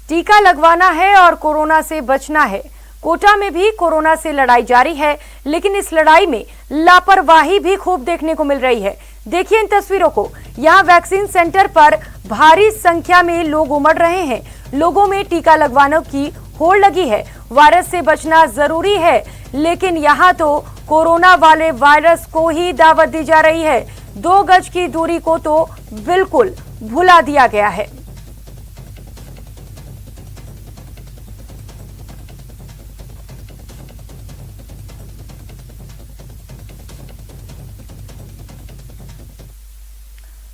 टीका लगवाना है और कोरोना से बचना है। कोटा में भी कोरोना से लड़ाई जारी है, लेकिन इस लड़ाई में लापरवाही भी खूब देखने को मिल रही है। देखिए इन तस्वीरों को। यहाँ वैक्सीन सेंटर पर भारी संख्या में लोग उमड़ रहे हैं। लोगों में टीका लगवाने की होड़ लगी है। वायरस से बचना जरूरी है, लेकिन यहाँ तो कोरोना वाले वायरस को ही दावत दी जा रही है। 2 गज की दूरी को तो बिल्कुल भुला दिया गया है।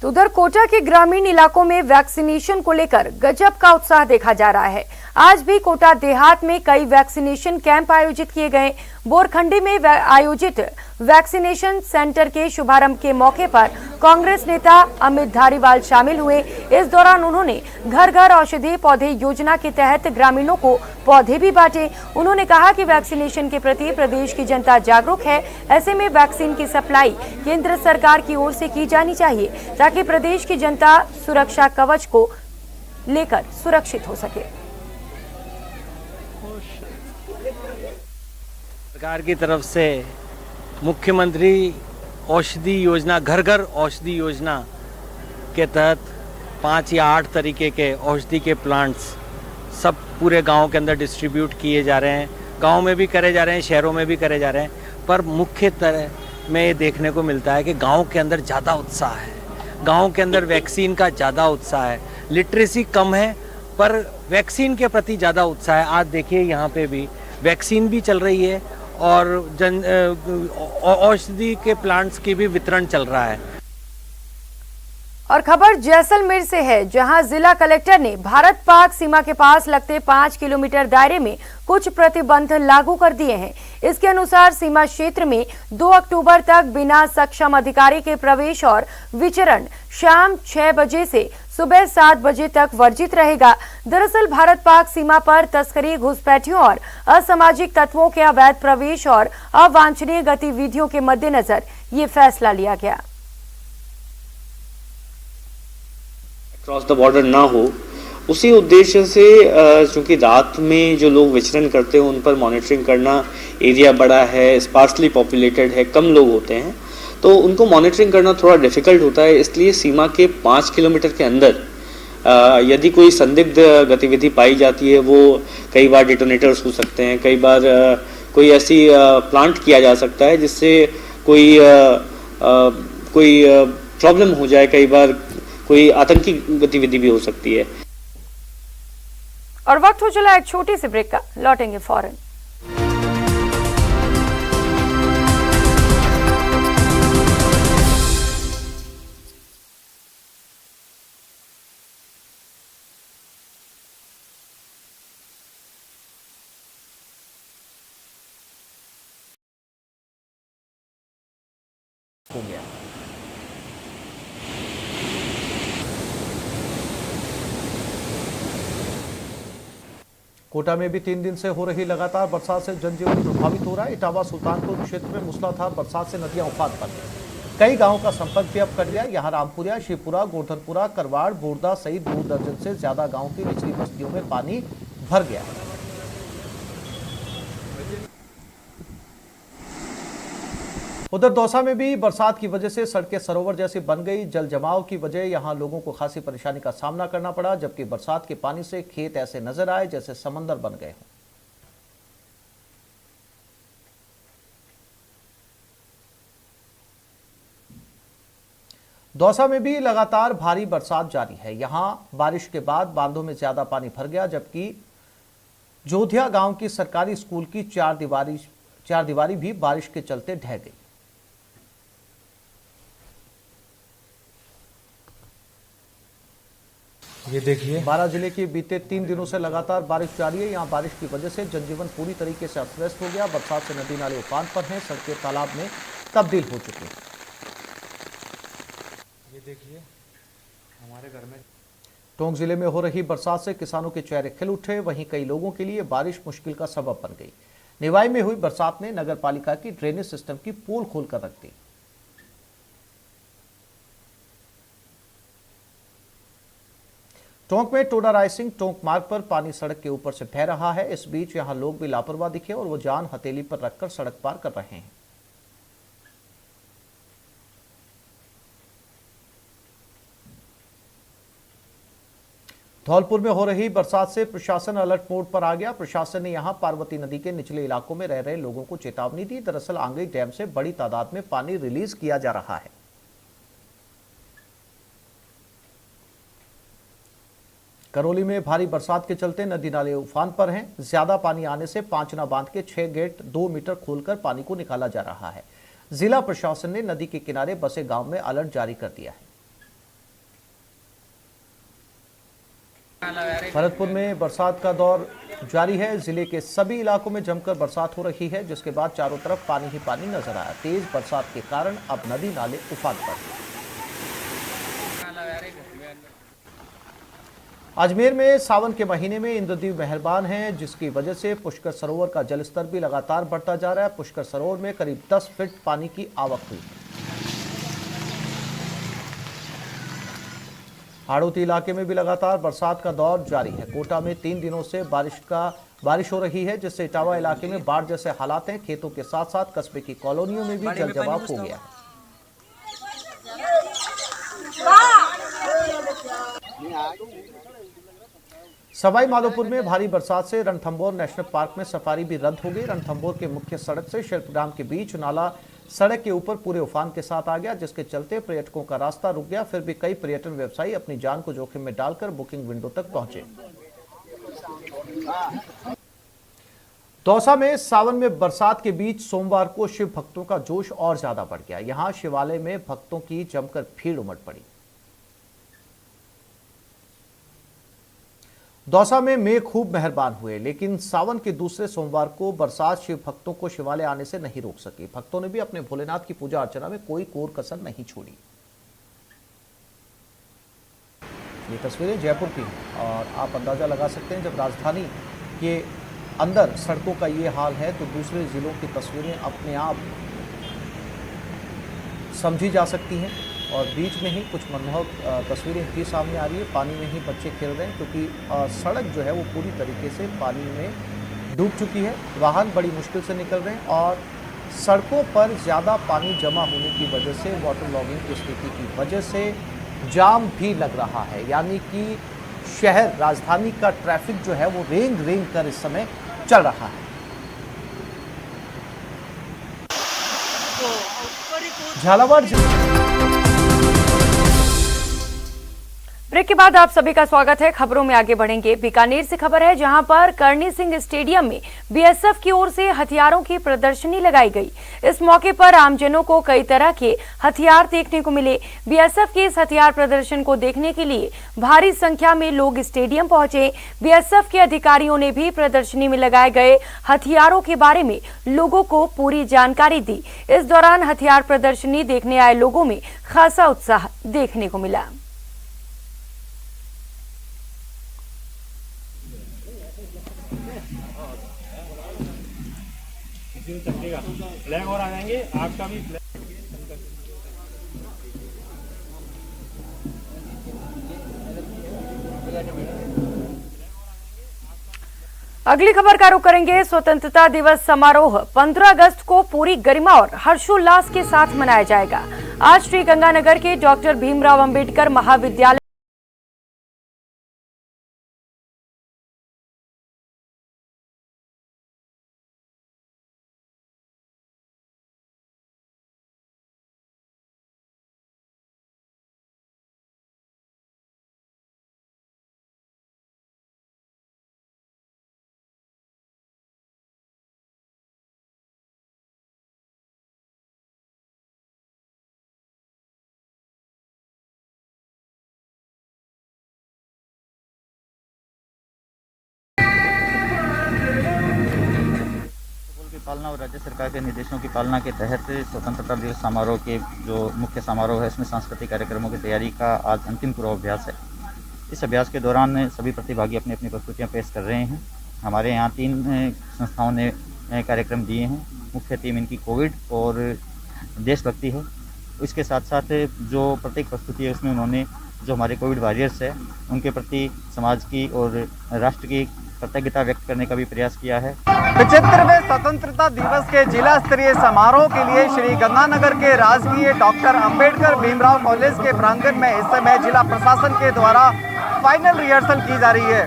तो उधर कोटा के ग्रामीण इलाकों में वैक्सीनेशन को लेकर गजब का उत्साह देखा जा रहा है। आज भी कोटा देहात में कई वैक्सीनेशन कैंप आयोजित किए गए। बोरखंडी में आयोजित वैक्सीनेशन सेंटर के शुभारंभ के मौके पर कांग्रेस नेता अमित धारीवाल शामिल हुए। इस दौरान उन्होंने घर घर औषधीय पौधे योजना के तहत ग्रामीणों को पौधे भी बांटे। उन्होंने कहा कि वैक्सीनेशन के प्रति प्रदेश की जनता जागरूक है। ऐसे में वैक्सीन की सप्लाई केंद्र सरकार की ओर से की जानी चाहिए, ताकि प्रदेश की जनता सुरक्षा कवच को लेकर सुरक्षित हो सके। सरकार की तरफ से मुख्यमंत्री औषधि योजना, घर घर औषधि योजना के तहत 5 या 8 तरीके के औषधि के प्लांट्स सब पूरे गांव के अंदर डिस्ट्रीब्यूट किए जा रहे हैं। गांव में भी करे जा रहे हैं, शहरों में भी करे जा रहे हैं, पर मुख्य तरह में ये देखने को मिलता है कि गांव के अंदर ज़्यादा उत्साह है। गांव के अंदर वैक्सीन का ज़्यादा उत्साह है। लिटरेसी कम है, पर वैक्सीन के प्रति ज़्यादा उत्साह है। आज देखिए यहाँ पे भी वैक्सीन भी चल रही है और औषधि के प्लांट्स की भी वितरण चल रहा है। और खबर जैसलमेर से है, जहां जिला कलेक्टर ने भारत पाक सीमा के पास लगते 5 किलोमीटर दायरे में कुछ प्रतिबंध लागू कर दिए हैं। इसके अनुसार सीमा क्षेत्र में 2 अक्टूबर तक बिना सक्षम अधिकारी के प्रवेश और विचरण शाम 6 बजे से सुबह 7 बजे तक वर्जित रहेगा। दरअसल भारत पाक सीमा पर तस्करी, घुसपैठियों और असामाजिक तत्वों के अवैध प्रवेश और अवांछनीय गतिविधियों के मद्देनजर ये फैसला लिया गया। क्रॉस द बॉर्डर ना हो, उसी उद्देश्य से चूंकि रात में जो लोग विचरण करते हैं उन पर मॉनिटरिंग करना, एरिया बड़ा है, स्पार्सली पॉपुलेटेड है, कम लोग होते हैं, तो उनको मॉनिटरिंग करना थोड़ा डिफिकल्ट होता है। इसलिए सीमा के 5 किलोमीटर के अंदर यदि कोई संदिग्ध गतिविधि पाई जाती है, वो कई बार डिटोनेटर्स हो सकते हैं, कई बार कोई ऐसी प्लांट किया जा सकता है जिससे कोई प्रॉब्लम हो जाए, कई बार कोई आतंकी गतिविधि भी हो सकती है। और वक्त हो चला एक छोटी सी ब्रेक का, लौटेंगे फौरन। हो गया। कोटा में भी 3 दिन से हो रही लगातार बरसात से जनजीवन प्रभावित हो रहा है। इटावा सुल्तानपुर क्षेत्र में मूसलाधार बरसात से नदियां उफान पर गई। कई गांवों का संपर्क भी अब कट गया। यहां रामपुरिया, शिवपुरा, गोरधनपुरा, करवाड़, बोरदा सहित 2 दर्जन से ज्यादा गांवों की निचली बस्तियों में पानी भर गया है। उधर दौसा में भी बरसात की वजह से सड़कें सरोवर जैसी बन गई। जल जमाव की वजह यहां लोगों को खासी परेशानी का सामना करना पड़ा, जबकि बरसात के पानी से खेत ऐसे नजर आए जैसे समंदर बन गए हों। दौसा में भी लगातार भारी बरसात जारी है। यहां बारिश के बाद बांधों में ज्यादा पानी भर गया, जबकि जोधिया गांव की सरकारी स्कूल की चार दीवारी भी बारिश के चलते ढह गई। ये देखिए, बारां जिले की बीते 3 दिनों से लगातार बारिश जारी है। यहां बारिश की वजह से जनजीवन पूरी तरीके से अस्त व्यस्त हो गया। बरसात से नदी नाले उफान पर हैं, सड़कें तालाब में तब्दील हो चुकी हैं। ये देखिए हमारे घर में। टोंक जिले में हो रही बरसात से किसानों के चेहरे खिल उठे, वहीं कई लोगों के लिए बारिश मुश्किल का सबब बन गई। निवाई में हुई बरसात ने नगर पालिका की ड्रेनेज सिस्टम की पोल खोलकर रख दी। टोंक में टोडा रायसिंह टोंक मार्ग पर पानी सड़क के ऊपर से बह रहा है। इस बीच यहां लोग भी लापरवाह दिखे और वो जान हथेली पर रखकर सड़क पार कर रहे हैं। धौलपुर में हो रही बरसात से प्रशासन अलर्ट मोड पर आ गया। प्रशासन ने यहां पार्वती नदी के निचले इलाकों में रह रहे लोगों को चेतावनी दी। दरअसल आंगई डैम से बड़ी तादाद में पानी रिलीज किया जा रहा है। करौली में भारी बरसात के चलते नदी नाले उफान पर हैं। ज्यादा पानी आने से पांचना बांध के 6 गेट 2 मीटर खोलकर पानी को निकाला जा रहा है। जिला प्रशासन ने नदी के किनारे बसे गांव में अलर्ट जारी कर दिया है। भरतपुर में बरसात का दौर जारी है। जिले के सभी इलाकों में जमकर बरसात हो रही है, जिसके बाद चारों तरफ पानी ही पानी नजर आया। तेज बरसात के कारण अब नदी नाले उफान पर। अजमेर में सावन के महीने में इंद्रदेव मेहरबान हैं, जिसकी वजह से पुष्कर सरोवर का जलस्तर भी लगातार बढ़ता जा रहा है। पुष्कर सरोवर में करीब 10 फीट पानी की आवक हुई। हाड़ौती इलाके में भी लगातार बरसात का दौर जारी है। कोटा में 3 दिनों से बारिश हो रही है, जिससे इटावा इलाके में बाढ़ जैसे हालात हैं। खेतों के साथ साथ कस्बे की कॉलोनियों में भी जल जमाव हो गया है। सवाई माधोपुर में भारी बरसात से रणथंभौर नेशनल पार्क में सफारी भी रद्द हो गई। रणथंभौर के मुख्य सड़क से शिल्पग्राम के बीच नाला सड़क के ऊपर पूरे उफान के साथ आ गया, जिसके चलते पर्यटकों का रास्ता रुक गया। फिर भी कई पर्यटन व्यवसायी अपनी जान को जोखिम में डालकर बुकिंग विंडो तक पहुंचे। दौसा में सावन में बरसात के बीच सोमवार को शिव भक्तों का जोश और ज्यादा बढ़ गया। यहां शिवालय में भक्तों की जमकर भीड़ उमड़ पड़ी। दौसा में मेघ खूब मेहरबान हुए, लेकिन सावन के दूसरे सोमवार को बरसात शिव भक्तों को शिवालय आने से नहीं रोक सकी। भक्तों ने भी अपने भोलेनाथ की पूजा अर्चना में कोई कोर कसर नहीं छोड़ी। ये तस्वीरें जयपुर की हैं और आप अंदाजा लगा सकते हैं, जब राजधानी के अंदर सड़कों का ये हाल है तो दूसरे जिलों की तस्वीरें अपने आप समझी जा सकती हैं। और बीच में ही कुछ मनमोहक तस्वीरें भी सामने आ रही है। पानी में ही बच्चे खेल रहे हैं, क्योंकि सड़क जो है वो पूरी तरीके से पानी में डूब चुकी है। वाहन बड़ी मुश्किल से निकल रहे हैं और सड़कों पर ज़्यादा पानी जमा होने की वजह से, वाटर लॉगिंग की स्थिति की वजह से जाम भी लग रहा है। यानी कि शहर राजधानी का ट्रैफिक जो है वो रेंग रेंग कर इस समय चल रहा है। झालावाड़ ब्रेक के बाद आप सभी का स्वागत है। खबरों में आगे बढ़ेंगे। बीकानेर से खबर है, जहां पर करणी सिंह स्टेडियम में बीएसएफ की ओर से हथियारों की प्रदर्शनी लगाई गई। इस मौके पर आमजनों को कई तरह के हथियार देखने को मिले। बीएसएफ के इस हथियार प्रदर्शन को देखने के लिए भारी संख्या में लोग स्टेडियम पहुंचे। बीएसएफ के अधिकारियों ने भी प्रदर्शनी में लगाए गए हथियारों के बारे में लोगों को पूरी जानकारी दी। इस दौरान हथियार प्रदर्शनी देखने आए लोगों में खासा उत्साह देखने को मिला। फ्लैग और आ जाएंगे, आपका भी फ्लैग। अगली खबर का रुख करेंगे। स्वतंत्रता दिवस समारोह 15 अगस्त को पूरी गरिमा और हर्षोल्लास के साथ मनाया जाएगा। आज श्री गंगानगर के डॉक्टर भीमराव अंबेडकर महाविद्यालय पालना और राज्य सरकार के निर्देशों की पालना के तहत स्वतंत्रता दिवस समारोह के जो मुख्य समारोह है, इसमें सांस्कृतिक कार्यक्रमों की तैयारी का आज अंतिम पूर्वाभ्यास है। इस अभ्यास के दौरान सभी प्रतिभागी अपनी अपनी प्रस्तुतियां पेश कर रहे हैं। हमारे यहाँ 3 संस्थाओं ने कार्यक्रम दिए हैं। मुख्य थीम इनकी कोविड और देशभक्ति है। इसके साथ साथ जो प्रत्येक प्रस्तुति है उसमें उन्होंने जो हमारे कोविड वॉरियर्स है उनके प्रति समाज की और राष्ट्र की कृतज्ञता व्यक्त करने का भी प्रयास किया है। 75वें स्वतंत्रता दिवस के जिला स्तरीय समारोह के लिए श्री गंगानगर के राजकीय डॉक्टर अंबेडकर भीमराव कॉलेज के प्रांगण में इस समय जिला प्रशासन के द्वारा फाइनल रिहर्सल की जा रही है।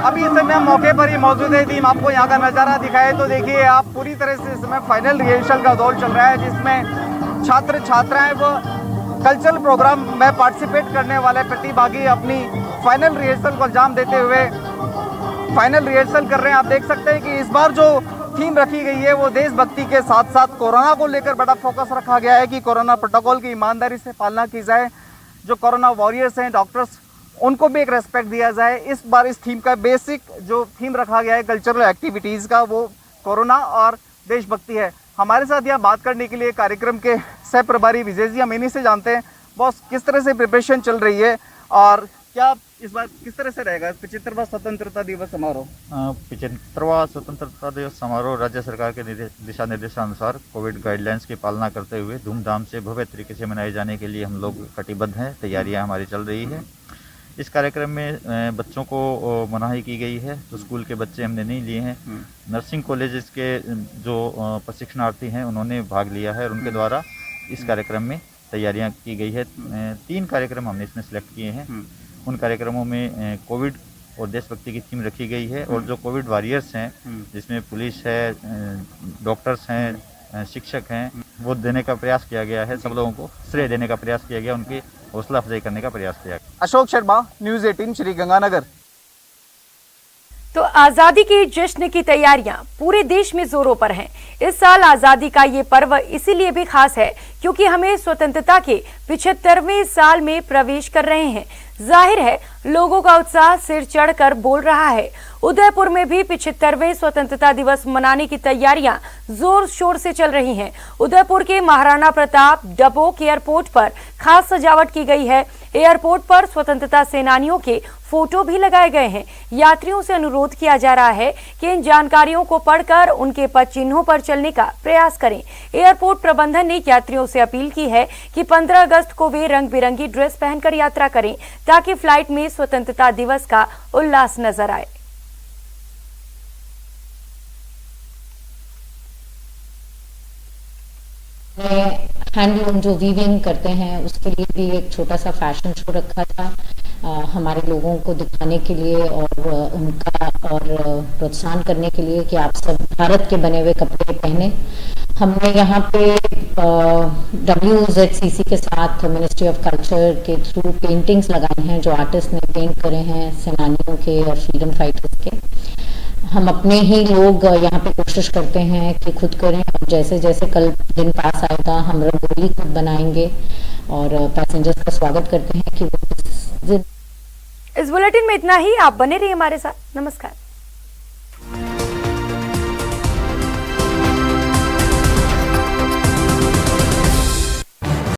अभी इस समय मौके पर ही मौजूद है। टीम आपको यहाँ का नज़ारा दिखाए तो देखिए आप, पूरी तरह से इस समय फाइनल रिहर्सल का दौर चल रहा है, जिसमें छात्र छात्राएं व कल्चरल प्रोग्राम में पार्टिसिपेट करने वाले प्रतिभागी अपनी फाइनल रिहर्सल को अंजाम देते हुए फाइनल रिहर्सल कर रहे हैं। आप देख सकते हैं कि इस बार जो थीम रखी गई है वो देशभक्ति के साथ साथ कोरोना को लेकर बड़ा फोकस रखा गया है कि कोरोना प्रोटोकॉल की ईमानदारी से पालना की जाए। जो कोरोना वॉरियर्स हैं, डॉक्टर्स, उनको भी एक रेस्पेक्ट दिया जाए। इस बार इस थीम का बेसिक जो थीम रखा गया है कल्चरल एक्टिविटीज़ का, वो कोरोना और देशभक्ति है। हमारे साथ यहाँ बात करने के लिए कार्यक्रम के सह प्रभारी विजय जी, हम इन्हीं से जानते हैं बॉस किस तरह से प्रिपरेशन चल रही है और क्या इस बार किस तरह से रहेगा 75वां स्वतंत्रता दिवस समारोह? 75वां स्वतंत्रता दिवस समारोह राज्य सरकार के दिशा निर्देशानुसार कोविड गाइडलाइंस की पालना करते हुए धूमधाम से भव्य तरीके से मनाए जाने के लिए हम लोग कटिबद्ध हैं। तैयारियां हमारी चल रही है। इस कार्यक्रम में बच्चों को मनाही की गई है, तो स्कूल के बच्चे हमने नहीं लिए हैं। नर्सिंग कॉलेजेस के जो प्रशिक्षणार्थी हैं उन्होंने भाग लिया है और उनके द्वारा इस कार्यक्रम में तैयारियां की गई है। 3 कार्यक्रम हमने इसमें सिलेक्ट किए हैं। उन कार्यक्रमों में कोविड और देशभक्ति की थीम रखी गई है और जो कोविड वॉरियर्स हैं, जिसमें पुलिस है, डॉक्टर्स हैं, शिक्षक हैं, वो देने का प्रयास किया गया है। सब लोगों को श्रेय देने का प्रयास किया गया, उनकी हौसला अफजाई करने का प्रयास किया गया। अशोक शर्मा, न्यूज़ 18, श्री गंगानगर। तो आजादी के जश्न की तैयारियां पूरे देश में जोरों पर हैं। इस साल आजादी का ये पर्व इसीलिए भी खास है क्योंकि हमें स्वतंत्रता के 75वें साल में प्रवेश कर रहे हैं। जाहिर है लोगों का उत्साह सिर चढ़कर बोल रहा है। उदयपुर में भी 75वें स्वतंत्रता दिवस मनाने की तैयारियां जोर शोर से चल रही हैं। उदयपुर के महाराणा प्रताप डबोक एयरपोर्ट पर खास सजावट की गई है। एयरपोर्ट पर स्वतंत्रता सेनानियों के फोटो भी लगाए गए हैं। यात्रियों से अनुरोध किया जा रहा है कि इन जानकारियों को पढ़कर उनके पद चिन्हों पर चलने का प्रयास करें। एयरपोर्ट प्रबंधन ने यात्रियों से अपील की है कि 15 अगस्त को वे रंग बिरंगी ड्रेस पहनकर यात्रा करें ताकि फ्लाइट में स्वतंत्रता दिवस का उल्लास नजर आए। हैंडलूम जो वीविंग करते हैं उसके लिए भी एक छोटा सा फैशन शो रखा था हमारे लोगों को दिखाने के लिए और उनका और प्रोत्साहन करने के लिए कि आप सब भारत के बने हुए कपड़े पहने। हमने यहाँ पे WZCC के साथ मिनिस्ट्री ऑफ कल्चर के थ्रू पेंटिंग्स लगाई हैं जो आर्टिस्ट ने पेंट करे हैं सेनानियों के और फ्रीडम फाइटर्स के। हम अपने ही लोग यहाँ पे कोशिश करते हैं कि खुद करें और जैसे जैसे कल दिन पास आएगा हम रंगोली खुद बनाएंगे और पैसेंजर्स का स्वागत करते हैं कि वो इस बुलेटिन में इतना ही। आप बने रहिए हमारे साथ। नमस्कार।